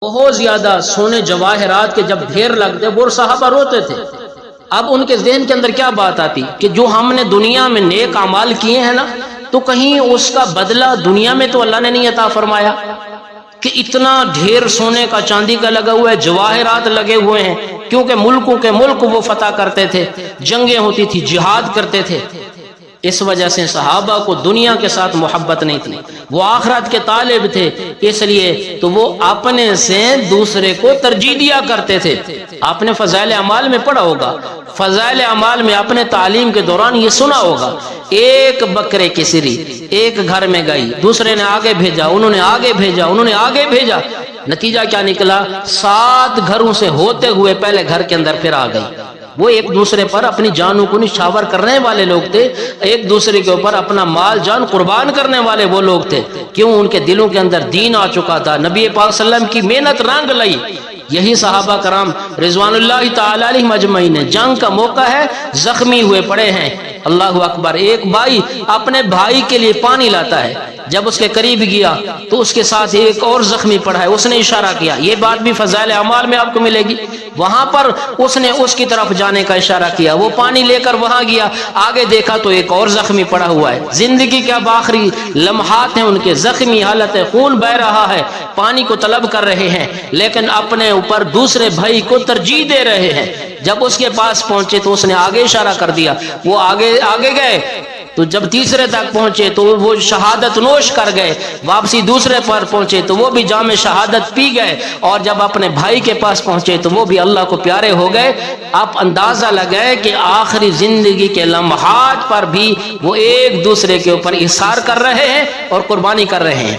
بہت زیادہ سونے جواہرات کے جب ڈھیر لگتے وہ صحابہ روتے تھے۔ اب ان کے ذہن کے اندر کیا بات آتی کہ جو ہم نے دنیا میں نیک اعمال کیے ہیں نا، تو کہیں اس کا بدلہ دنیا میں تو اللہ نے نہیں عطا فرمایا کہ اتنا ڈھیر سونے کا چاندی کا لگا ہوا ہے، جواہرات لگے ہوئے ہیں، کیونکہ ملکوں کے ملک وہ فتح کرتے تھے، جنگیں ہوتی تھی، جہاد کرتے تھے۔ اس وجہ سے صحابہ کو دنیا کے ساتھ محبت نہیں تھی، وہ آخرت کے طالب تھے، اس لیے تو وہ اپنے سے دوسرے کو ترجیح دیا کرتے تھے۔ آپ نے فضائل اعمال میں پڑھا ہوگا، فضائل اعمال میں اپنے تعلیم کے دوران یہ سنا ہوگا، ایک بکرے کی سری ایک گھر میں گئی، دوسرے نے آگے بھیجا، انہوں نے آگے بھیجا، انہوں نے آگے بھیجا، نتیجہ کیا نکلا؟ 7 گھروں سے ہوتے ہوئے پہلے گھر کے اندر پھر آ گئی۔ وہ ایک دوسرے پر اپنی جانوں کو نچھاور کرنے والے لوگ تھے، ایک دوسرے کے اوپر اپنا مال جان قربان کرنے والے وہ لوگ تھے۔ کیوں؟ ان کے دلوں کے اندر دین آ چکا تھا، نبی پاک صلی اللہ علیہ وسلم کی محنت رنگ لائی۔ یہی صحابہ کرام رضوان اللہ تعالی علیہم اجمعین نے جنگ کا موقع ہے، زخمی ہوئے پڑے ہیں، اللہ اکبر، ایک بھائی اپنے بھائی کے لیے پانی لاتا ہے، جب اس کے قریب گیا تو اس کے ساتھ ایک اور زخمی پڑا ہے، اس نے اشارہ کیا، یہ بات بھی فضائل اعمال میں آپ کو ملے گی، وہاں پر اس نے اس کی طرف جانے کا اشارہ کیا، وہ پانی لے کر وہاں گیا، آگے دیکھا تو ایک اور زخمی پڑا ہوا ہے۔ زندگی کے اب آخری لمحات ہیں ان کے، زخمی حالت ہے، خون بہ رہا ہے، پانی کو طلب کر رہے ہیں، لیکن اپنے اوپر دوسرے بھائی کو ترجیح دے رہے ہیں۔ جب اس کے پاس پہنچے تو اس نے آگے اشارہ کر دیا، وہ آگے گئے، تو جب تیسرے تک پہنچے تو وہ شہادت نوش کر گئے، واپسی دوسرے پر پہنچے تو وہ بھی جام شہادت پی گئے، اور جب اپنے بھائی کے پاس پہنچے تو وہ بھی اللہ کو پیارے ہو گئے۔ آپ اندازہ لگائے کہ آخری زندگی کے لمحات پر بھی وہ ایک دوسرے کے اوپر احسار کر رہے ہیں اور قربانی کر رہے ہیں۔